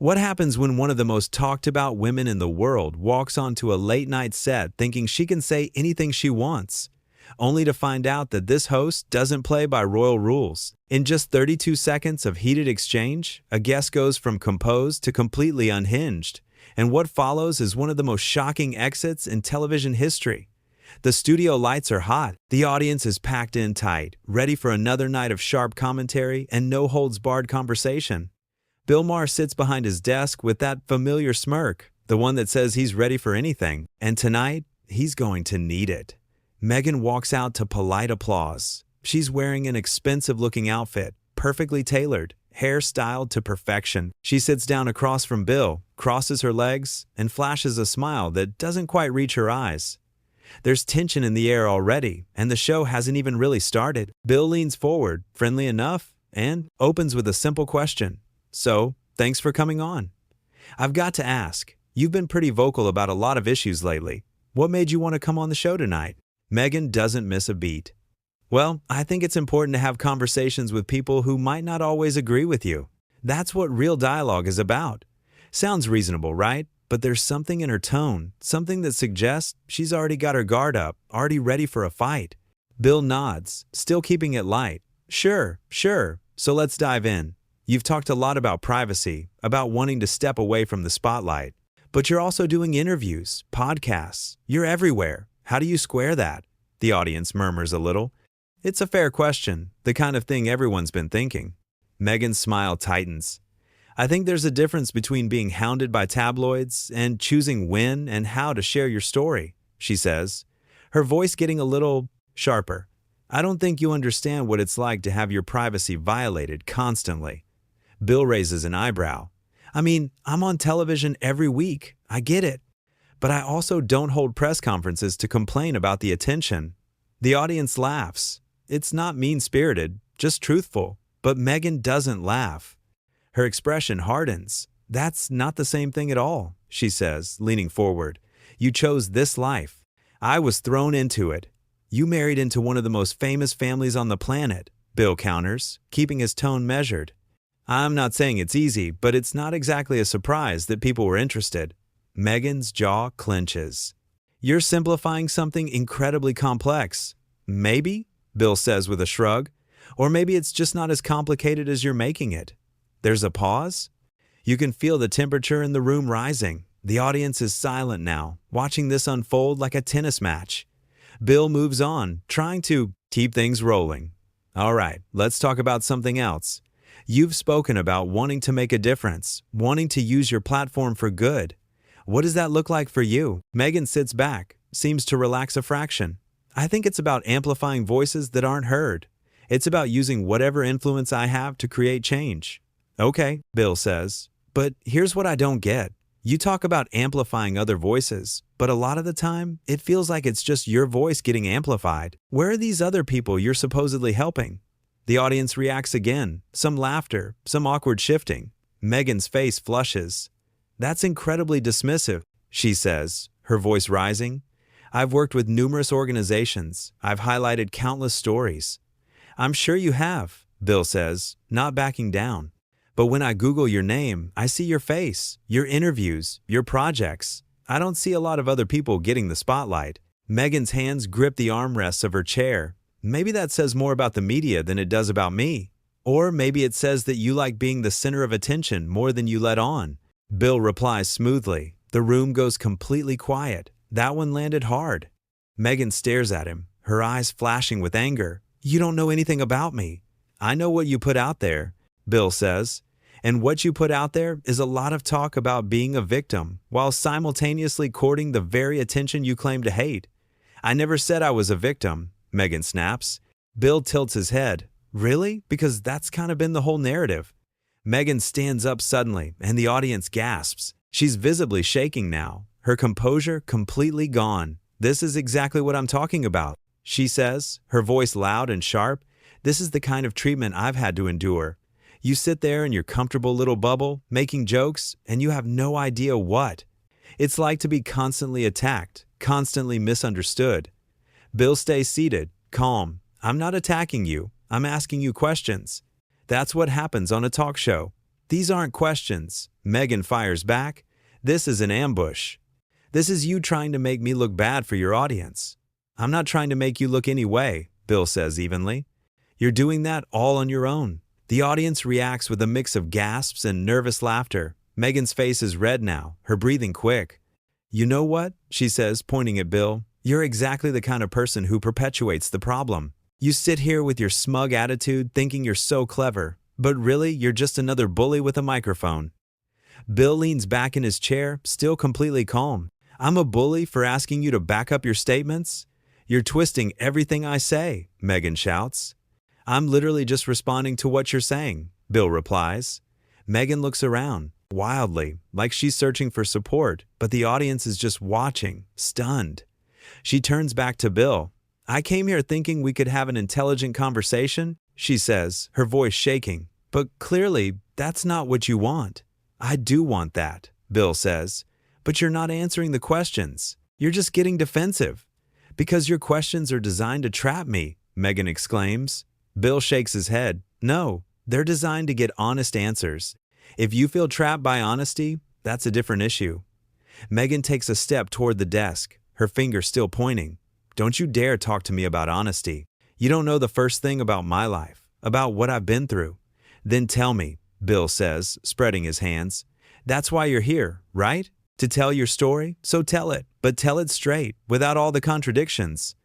What happens when one of the most talked about women in the world walks onto a late night set thinking she can say anything she wants, only to find out that this host doesn't play by royal rules? In just 32 seconds of heated exchange, a guest goes from composed to completely unhinged, and what follows is one of the most shocking exits in television history. The studio lights are hot, the audience is packed in tight, ready for another night of sharp commentary and no-holds-barred conversation. Bill Maher sits behind his desk with that familiar smirk, the one that says he's ready for anything, and tonight, he's going to need it. Meghan walks out to polite applause. She's wearing an expensive-looking outfit, perfectly tailored, hair styled to perfection. She sits down across from Bill, crosses her legs, and flashes a smile that doesn't quite reach her eyes. There's tension in the air already, and the show hasn't even really started. Bill leans forward, friendly enough, and opens with a simple question. So, thanks for coming on. I've got to ask, you've been pretty vocal about a lot of issues lately. What made you want to come on the show tonight? Meghan doesn't miss a beat. Well, I think it's important to have conversations with people who might not always agree with you. That's what real dialogue is about. Sounds reasonable, right? But there's something in her tone, something that suggests she's already got her guard up, already ready for a fight. Bill nods, still keeping it light. Sure. So let's dive in. You've talked a lot about privacy, about wanting to step away from the spotlight. But you're also doing interviews, podcasts. You're everywhere. How do you square that? The audience murmurs a little. It's a fair question, the kind of thing everyone's been thinking. Meghan's smile tightens. I think there's a difference between being hounded by tabloids and choosing when and how to share your story, she says, her voice getting a little sharper. I don't think you understand what it's like to have your privacy violated constantly. Bill raises an eyebrow. I mean, I'm on television every week. I get it. But I also don't hold press conferences to complain about the attention. The audience laughs. It's not mean-spirited, just truthful. But Meghan doesn't laugh. Her expression hardens. That's not the same thing at all, she says, leaning forward. You chose this life. I was thrown into it. You married into one of the most famous families on the planet, Bill counters, keeping his tone measured. I'm not saying it's easy, but it's not exactly a surprise that people were interested. Meghan's jaw clenches. You're simplifying something incredibly complex. Maybe, Bill says with a shrug. Or maybe it's just not as complicated as you're making it. There's a pause. You can feel the temperature in the room rising. The audience is silent now, watching this unfold like a tennis match. Bill moves on, trying to keep things rolling. All right, let's talk about something else. You've spoken about wanting to make a difference, wanting to use your platform for good. What does that look like for you? Meghan sits back, seems to relax a fraction. I think it's about amplifying voices that aren't heard. It's about using whatever influence I have to create change. Okay, Bill says, but here's what I don't get. You talk about amplifying other voices, but a lot of the time, it feels like it's just your voice getting amplified. Where are these other people you're supposedly helping? The audience reacts again, some laughter, some awkward shifting. Meghan's face flushes. That's incredibly dismissive, she says, her voice rising. I've worked with numerous organizations. I've highlighted countless stories. I'm sure you have, Bill says, not backing down. But when I Google your name, I see your face, your interviews, your projects. I don't see a lot of other people getting the spotlight. Meghan's hands grip the armrests of her chair. Maybe that says more about the media than it does about me. Or maybe it says that you like being the center of attention more than you let on. Bill replies smoothly. The room goes completely quiet. That one landed hard. Meghan stares at him, her eyes flashing with anger. You don't know anything about me. I know what you put out there, Bill says. And what you put out there is a lot of talk about being a victim, while simultaneously courting the very attention you claim to hate. I never said I was a victim, Meghan snaps. Bill tilts his head. Really? Because that's kind of been the whole narrative. Meghan stands up suddenly, and the audience gasps. She's visibly shaking now, her composure completely gone. This is exactly what I'm talking about, she says, her voice loud and sharp. This is the kind of treatment I've had to endure. You sit there in your comfortable little bubble, making jokes, and you have no idea what. It's like to be constantly attacked, constantly misunderstood. Bill stays seated, calm. I'm not attacking you. I'm asking you questions. That's what happens on a talk show. These aren't questions. Meghan fires back. This is an ambush. This is you trying to make me look bad for your audience. I'm not trying to make you look any way, Bill says evenly. You're doing that all on your own. The audience reacts with a mix of gasps and nervous laughter. Meghan's face is red now, her breathing quick. You know what? She says, pointing at Bill. You're exactly the kind of person who perpetuates the problem. You sit here with your smug attitude thinking you're so clever, but really you're just another bully with a microphone. Bill leans back in his chair, still completely calm. I'm a bully for asking you to back up your statements? You're twisting everything I say, Meghan shouts. I'm literally just responding to what you're saying, Bill replies. Meghan looks around, wildly, like she's searching for support, but the audience is just watching, stunned. She turns back to Bill. I came here thinking we could have an intelligent conversation, she says, her voice shaking. But clearly, that's not what you want. I do want that, Bill says. But you're not answering the questions. You're just getting defensive. Because your questions are designed to trap me, Meghan exclaims. Bill shakes his head. No, they're designed to get honest answers. If you feel trapped by honesty, that's a different issue. Meghan takes a step toward the desk, her finger still pointing. Don't you dare talk to me about honesty. You don't know the first thing about my life, about what I've been through. Then tell me, Bill says, spreading his hands. That's why you're here, right? To tell your story? So tell it, but tell it straight, without all the contradictions.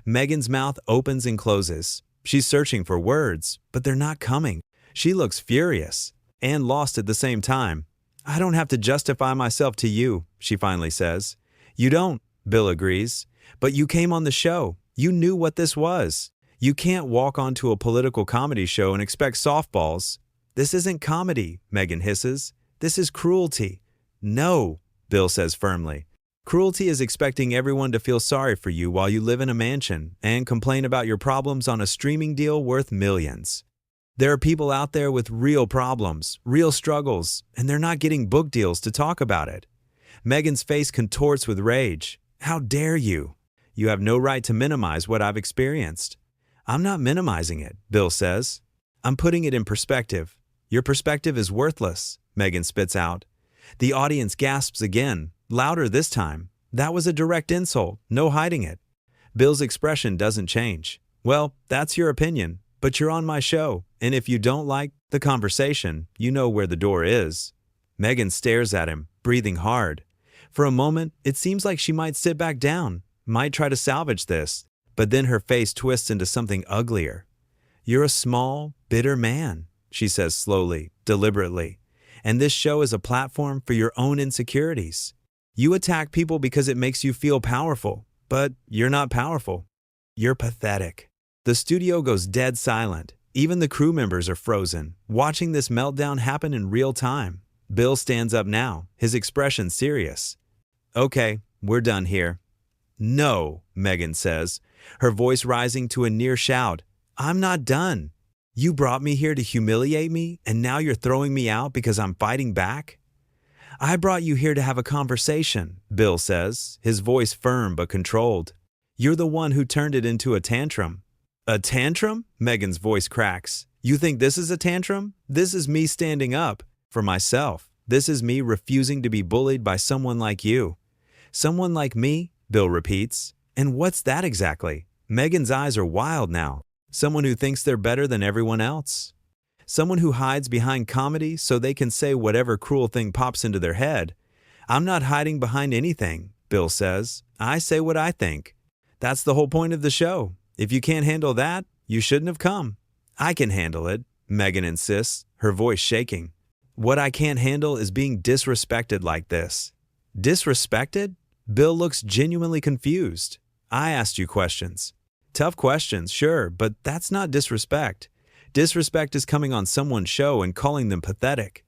Meghan's mouth opens and closes. She's searching for words, but they're not coming. She looks furious and lost at the same time. I don't have to justify myself to you, she finally says. You don't, Bill agrees. But you came on the show. You knew what this was. You can't walk onto a political comedy show and expect softballs. This isn't comedy, Meghan hisses. This is cruelty. No, Bill says firmly. Cruelty is expecting everyone to feel sorry for you while you live in a mansion and complain about your problems on a streaming deal worth millions. There are people out there with real problems, real struggles, and they're not getting book deals to talk about it. Meghan's face contorts with rage. How dare you? You have no right to minimize what I've experienced. I'm not minimizing it, Bill says. I'm putting it in perspective. Your perspective is worthless, Meghan spits out. The audience gasps again, louder this time. That was a direct insult, no hiding it. Bill's expression doesn't change. Well, that's your opinion, but you're on my show, and if you don't like the conversation, you know where the door is. Meghan stares at him, breathing hard. For a moment, it seems like she might sit back down, might try to salvage this, but then her face twists into something uglier. You're a small, bitter man, she says slowly, deliberately, and this show is a platform for your own insecurities. You attack people because it makes you feel powerful, but you're not powerful. You're pathetic. The studio goes dead silent. Even the crew members are frozen, watching this meltdown happen in real time. Bill stands up now, his expression serious. Okay, we're done here. No, Meghan says, her voice rising to a near shout. I'm not done. You brought me here to humiliate me, and now you're throwing me out because I'm fighting back? I brought you here to have a conversation, Bill says, his voice firm but controlled. You're the one who turned it into a tantrum. A tantrum? Meghan's voice cracks. You think this is a tantrum? This is me standing up for myself. This is me refusing to be bullied by someone like you. Someone like me? Bill repeats. And what's that exactly? Meghan's eyes are wild now. Someone who thinks they're better than everyone else. Someone who hides behind comedy so they can say whatever cruel thing pops into their head. I'm not hiding behind anything, Bill says. I say what I think. That's the whole point of the show. If you can't handle that, you shouldn't have come. I can handle it, Meghan insists, her voice shaking. What I can't handle is being disrespected like this. Disrespected? Bill looks genuinely confused. I asked you questions. Tough questions, sure, but that's not disrespect. Disrespect is coming on someone's show and calling them pathetic.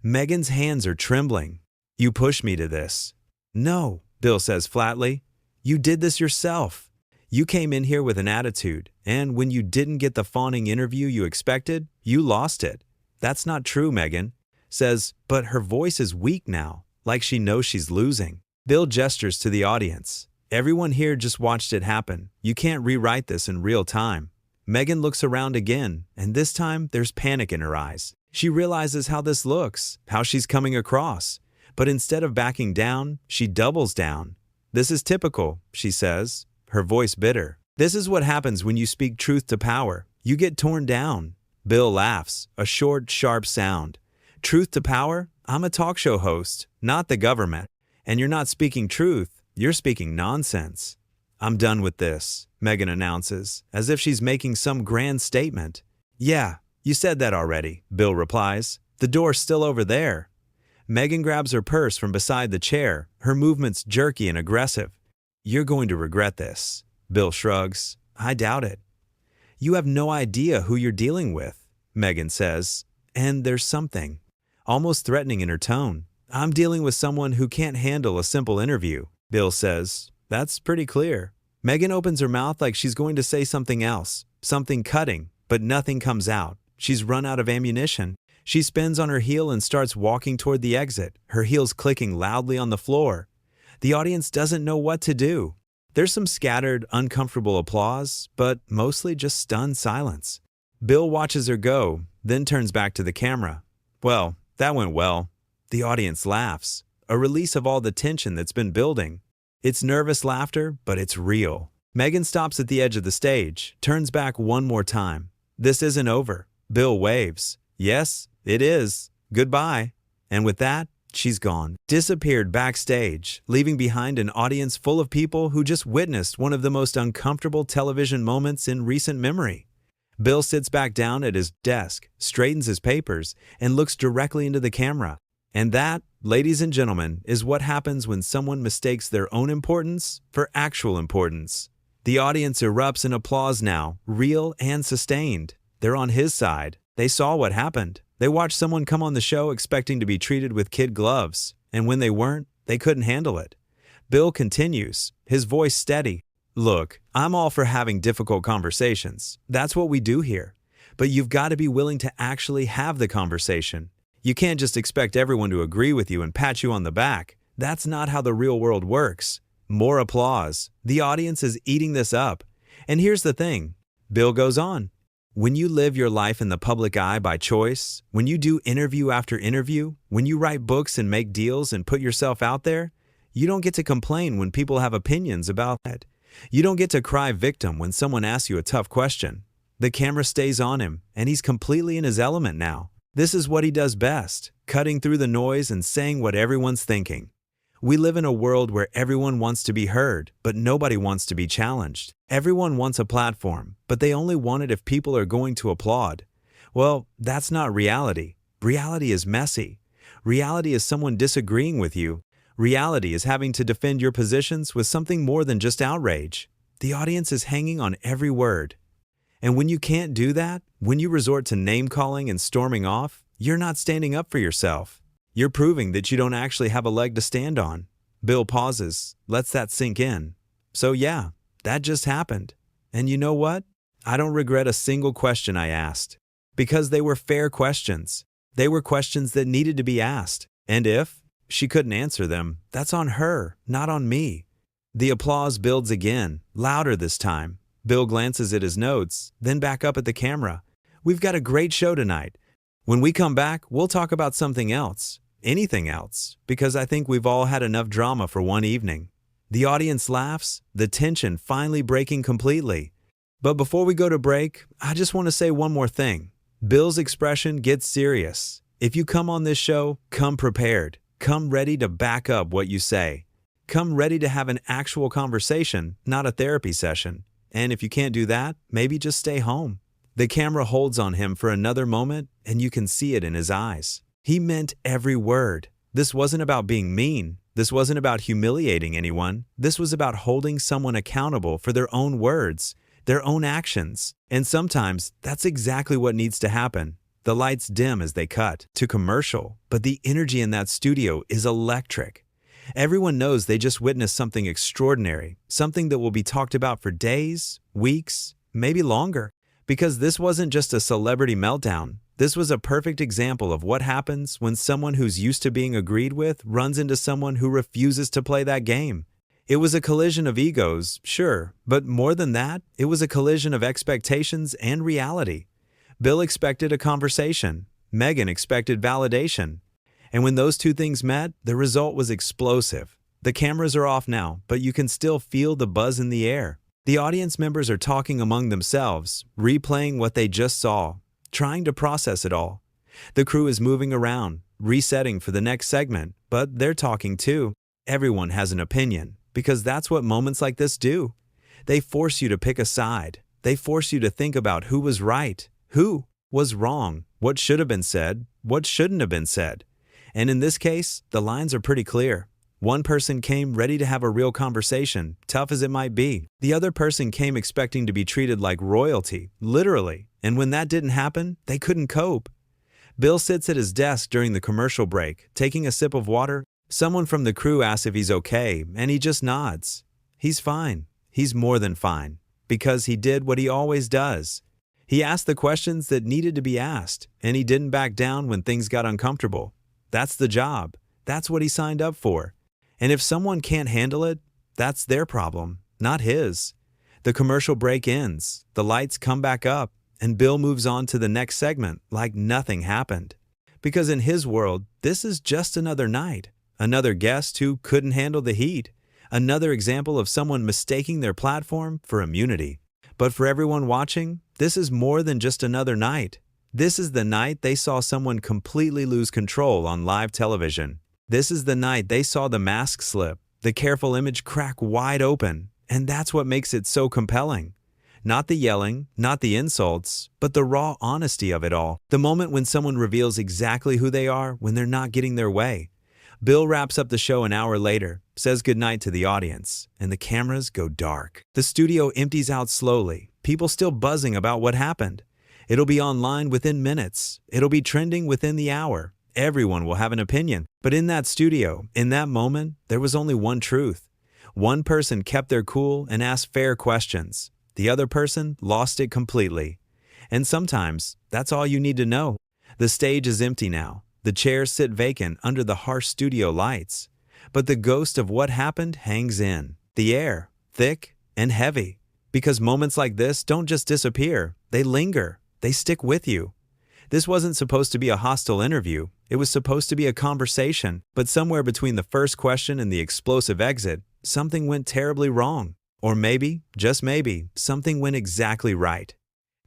Meghan's hands are trembling. You pushed me to this. No, Bill says flatly. You did this yourself. You came in here with an attitude, and when you didn't get the fawning interview you expected, you lost it. That's not true, Meghan says, but her voice is weak now, like she knows she's losing. Bill gestures to the audience. Everyone here just watched it happen. You can't rewrite this in real time. Meghan looks around again, and this time there's panic in her eyes. She realizes how this looks, how she's coming across. But instead of backing down, she doubles down. "This is typical," she says, her voice bitter. "This is what happens when you speak truth to power. You get torn down." Bill laughs, a short, sharp sound. "Truth to power? I'm a talk show host, not the government. And you're not speaking truth, you're speaking nonsense." "I'm done with this," Meghan announces, as if she's making some grand statement. "Yeah, you said that already," Bill replies. "The door's still over there." Meghan grabs her purse from beside the chair, her movements jerky and aggressive. "You're going to regret this." Bill shrugs. "I doubt it." "You have no idea who you're dealing with," Meghan says. And there's something almost threatening in her tone. "I'm dealing with someone who can't handle a simple interview," Bill says. "That's pretty clear." Meghan opens her mouth like she's going to say something else, something cutting, but nothing comes out. She's run out of ammunition. She spins on her heel and starts walking toward the exit, her heels clicking loudly on the floor. The audience doesn't know what to do. There's some scattered, uncomfortable applause, but mostly just stunned silence. Bill watches her go, then turns back to the camera. "Well, that went well." The audience laughs, a release of all the tension that's been building. It's nervous laughter, but it's real. Meghan stops at the edge of the stage, turns back one more time. "This isn't over." Bill waves. "Yes, it is. Goodbye." And with that, she's gone, disappeared backstage, leaving behind an audience full of people who just witnessed one of the most uncomfortable television moments in recent memory. Bill sits back down at his desk, straightens his papers, and looks directly into the camera. And that, ladies and gentlemen, is what happens when someone mistakes their own importance for actual importance. The audience erupts in applause now, real and sustained. They're on his side. They saw what happened. They watched someone come on the show expecting to be treated with kid gloves, and when they weren't, they couldn't handle it. Bill continues, his voice steady. "Look, I'm all for having difficult conversations. That's what we do here. But you've got to be willing to actually have the conversation. You can't just expect everyone to agree with you and pat you on the back. That's not how the real world works." More applause. The audience is eating this up. And here's the thing. Bill goes on. "When you live your life in the public eye by choice, when you do interview after interview, when you write books and make deals and put yourself out there, you don't get to complain when people have opinions about it. You don't get to cry victim when someone asks you a tough question. The camera stays on him, and he's completely in his element now. This is what he does best, cutting through the noise and saying what everyone's thinking. We live in a world where everyone wants to be heard, but nobody wants to be challenged. Everyone wants a platform, but they only want it if people are going to applaud. Well, that's not reality. Reality is messy. Reality is someone disagreeing with you. Reality is having to defend your positions with something more than just outrage. The audience is hanging on every word. And when you can't do that, when you resort to name-calling and storming off, you're not standing up for yourself. You're proving that you don't actually have a leg to stand on." Bill pauses, lets that sink in. "So yeah, that just happened. And you know what? I don't regret a single question I asked. Because they were fair questions. They were questions that needed to be asked. And if she couldn't answer them, that's on her, not on me." The applause builds again, louder this time. Bill glances at his notes, then back up at the camera. "We've got a great show tonight. When we come back, we'll talk about something else. Anything else, because I think we've all had enough drama for one evening." The audience laughs, the tension finally breaking completely. But before we go to break, I just want to say one more thing. Bill's expression gets serious. If you come on this show, come prepared. Come ready to back up what you say. Come ready to have an actual conversation, not a therapy session. And if you can't do that, maybe just stay home. The camera holds on him for another moment, and you can see it in his eyes. He meant every word. This wasn't about being mean. This wasn't about humiliating anyone. This was about holding someone accountable for their own words, their own actions. And sometimes that's exactly what needs to happen. The lights dim as they cut to commercial, but the energy in that studio is electric. Everyone knows they just witnessed something extraordinary, something that will be talked about for days, weeks, maybe longer. Because this wasn't just a celebrity meltdown. This was a perfect example of what happens when someone who's used to being agreed with runs into someone who refuses to play that game. It was a collision of egos, sure, but more than that, it was a collision of expectations and reality. Bill expected a conversation. Meghan expected validation. And when those two things met, the result was explosive. The cameras are off now, but you can still feel the buzz in the air. The audience members are talking among themselves, replaying what they just saw, trying to process it all. The crew is moving around, resetting for the next segment, but they're talking too. Everyone has an opinion, because that's what moments like this do. They force you to pick a side. They force you to think about who was right, who was wrong, what should have been said, what shouldn't have been said. And in this case, the lines are pretty clear. One person came ready to have a real conversation, tough as it might be. The other person came expecting to be treated like royalty, literally. And when that didn't happen, they couldn't cope. Bill sits at his desk during the commercial break, taking a sip of water. Someone from the crew asks if he's okay, and he just nods. He's fine. He's more than fine, because he did what he always does. He asked the questions that needed to be asked, and he didn't back down when things got uncomfortable. That's the job. That's what he signed up for. And if someone can't handle it, that's their problem, not his. The commercial break ends, the lights come back up, and Bill moves on to the next segment like nothing happened. Because in his world, this is just another night, another guest who couldn't handle the heat, another example of someone mistaking their platform for immunity. But for everyone watching, this is more than just another night. This is the night they saw someone completely lose control on live television. This is the night they saw the mask slip, the careful image crack wide open, and that's what makes it so compelling. Not the yelling, not the insults, but the raw honesty of it all. The moment when someone reveals exactly who they are when they're not getting their way. Bill wraps up the show an hour later, says goodnight to the audience, and the cameras go dark. The studio empties out slowly, people still buzzing about what happened. It'll be online within minutes. It'll be trending within the hour. Everyone will have an opinion. But in that studio, in that moment, there was only one truth. One person kept their cool and asked fair questions. The other person lost it completely. And sometimes, that's all you need to know. The stage is empty now. The chairs sit vacant under the harsh studio lights. But the ghost of what happened hangs in the air, thick and heavy. Because moments like this don't just disappear. They linger. They stick with you. This wasn't supposed to be a hostile interview. It was supposed to be a conversation. But somewhere between the first question and the explosive exit, something went terribly wrong. Or maybe, just maybe, something went exactly right.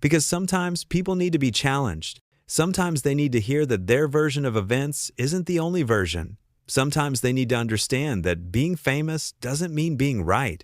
Because sometimes people need to be challenged. Sometimes they need to hear that their version of events isn't the only version. Sometimes they need to understand that being famous doesn't mean being right.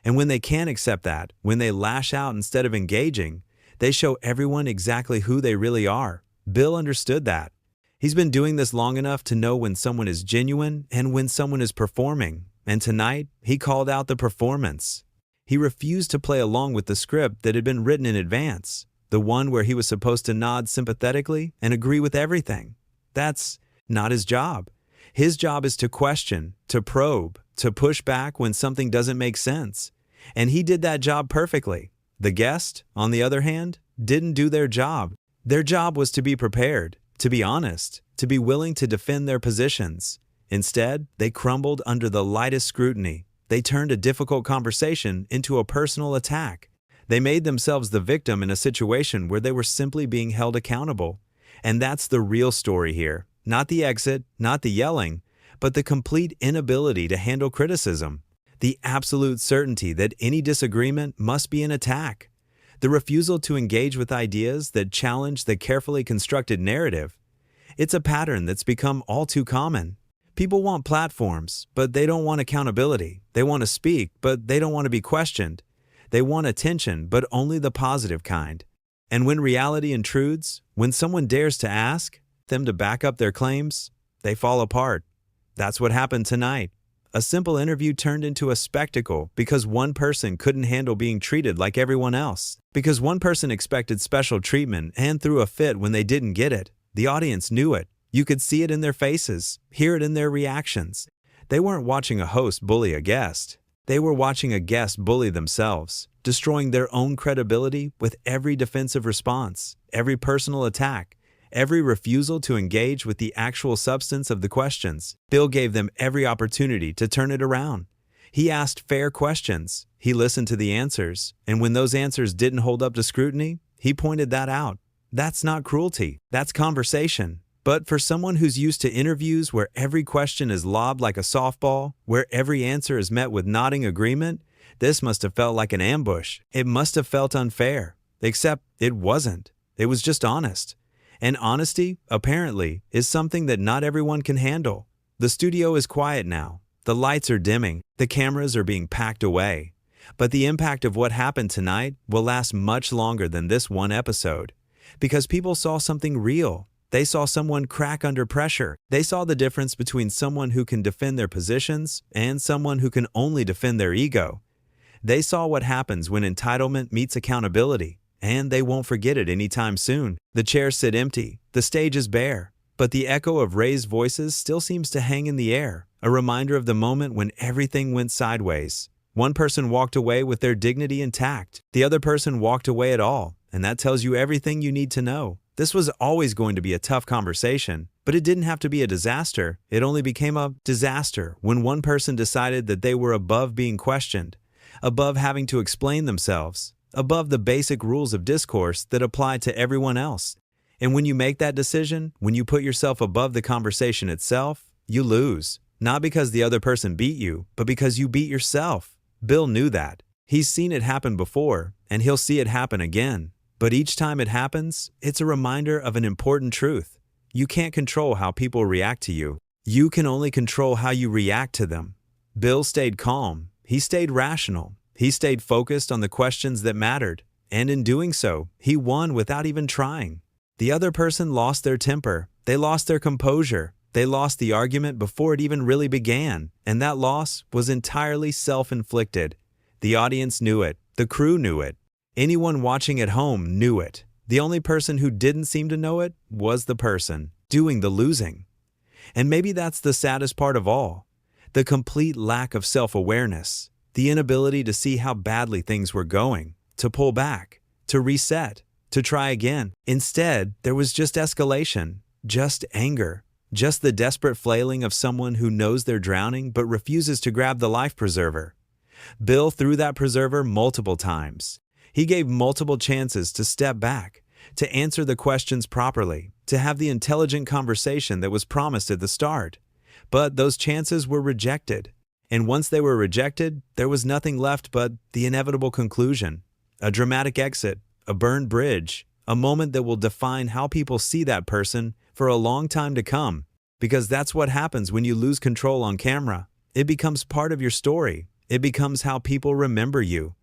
And when they can't accept that, when they lash out instead of engaging, they show everyone exactly who they really are. Bill understood that. He's been doing this long enough to know when someone is genuine and when someone is performing. And tonight, he called out the performance. He refused to play along with the script that had been written in advance, the one where he was supposed to nod sympathetically and agree with everything. That's not his job. His job is to question, to probe, to push back when something doesn't make sense. And he did that job perfectly. The guest, on the other hand, didn't do their job. Their job was to be prepared, to be honest, to be willing to defend their positions. Instead, they crumbled under the lightest scrutiny. They turned a difficult conversation into a personal attack. They made themselves the victim in a situation where they were simply being held accountable. And that's the real story here. Not the exit, not the yelling, but the complete inability to handle criticism. The absolute certainty that any disagreement must be an attack. The refusal to engage with ideas that challenge the carefully constructed narrative. It's a pattern that's become all too common. People want platforms, but they don't want accountability. They want to speak, but they don't want to be questioned. They want attention, but only the positive kind. And when reality intrudes, when someone dares to ask them to back up their claims, they fall apart. That's what happened tonight. A simple interview turned into a spectacle because one person couldn't handle being treated like everyone else. Because one person expected special treatment and threw a fit when they didn't get it. The audience knew it. You could see it in their faces, hear it in their reactions. They weren't watching a host bully a guest. They were watching a guest bully themselves, destroying their own credibility with every defensive response, every personal attack, every refusal to engage with the actual substance of the questions. Bill gave them every opportunity to turn it around. He asked fair questions. He listened to the answers. And when those answers didn't hold up to scrutiny, he pointed that out. That's not cruelty. That's conversation. But for someone who's used to interviews where every question is lobbed like a softball, where every answer is met with nodding agreement, this must have felt like an ambush. It must have felt unfair. Except it wasn't. It was just honest. And honesty, apparently, is something that not everyone can handle. The studio is quiet now. The lights are dimming. The cameras are being packed away. But the impact of what happened tonight will last much longer than this one episode. Because people saw something real. They saw someone crack under pressure. They saw the difference between someone who can defend their positions and someone who can only defend their ego. They saw what happens when entitlement meets accountability, and they won't forget it anytime soon. The chairs sit empty. The stage is bare. But the echo of raised voices still seems to hang in the air, a reminder of the moment when everything went sideways. One person walked away with their dignity intact. The other person walked away at all, and that tells you everything you need to know. This was always going to be a tough conversation, but it didn't have to be a disaster. It only became a disaster when one person decided that they were above being questioned, above having to explain themselves, above the basic rules of discourse that apply to everyone else. And when you make that decision, when you put yourself above the conversation itself, you lose. Not because the other person beat you, but because you beat yourself. Bill knew that. He's seen it happen before, and he'll see it happen again. But each time it happens, it's a reminder of an important truth. You can't control how people react to you. You can only control how you react to them. Bill stayed calm. He stayed rational. He stayed focused on the questions that mattered. And in doing so, he won without even trying. The other person lost their temper. They lost their composure. They lost the argument before it even really began. And that loss was entirely self-inflicted. The audience knew it. The crew knew it. Anyone watching at home knew it. The only person who didn't seem to know it was the person doing the losing. And maybe that's the saddest part of all. The complete lack of self-awareness. The inability to see how badly things were going. To pull back. To reset. To try again. Instead, there was just escalation. Just anger. Just the desperate flailing of someone who knows they're drowning but refuses to grab the life preserver. Bill threw that preserver multiple times. He gave multiple chances to step back, to answer the questions properly, to have the intelligent conversation that was promised at the start. But those chances were rejected. And once they were rejected, there was nothing left but the inevitable conclusion. A dramatic exit, a burned bridge, a moment that will define how people see that person for a long time to come. Because that's what happens when you lose control on camera. It becomes part of your story. It becomes how people remember you.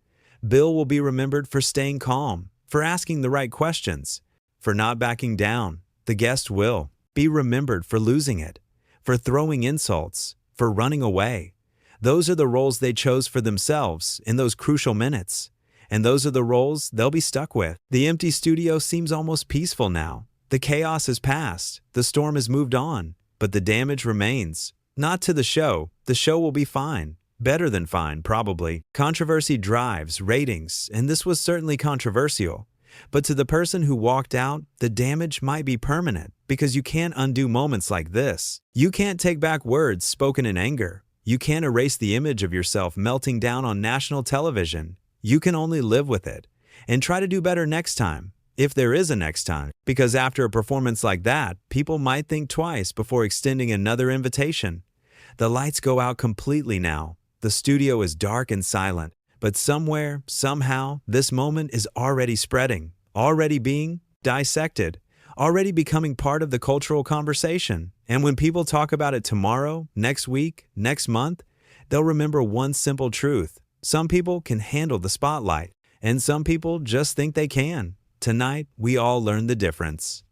Bill will be remembered for staying calm, for asking the right questions, for not backing down. The guest will be remembered for losing it, for throwing insults, for running away. Those are the roles they chose for themselves in those crucial minutes. And those are the roles they'll be stuck with. The empty studio seems almost peaceful now. The chaos has passed. The storm has moved on. But the damage remains. Not to the show. The show will be fine. Better than fine, probably. Controversy drives ratings, and this was certainly controversial. But to the person who walked out, the damage might be permanent, because you can't undo moments like this. You can't take back words spoken in anger. You can't erase the image of yourself melting down on national television. You can only live with it, and try to do better next time, if there is a next time. Because after a performance like that, people might think twice before extending another invitation. The lights go out completely now. The studio is dark and silent, but somewhere, somehow, this moment is already spreading, already being dissected, already becoming part of the cultural conversation. And when people talk about it tomorrow, next week, next month, they'll remember one simple truth. Some people can handle the spotlight, and some people just think they can. Tonight, we all learned the difference.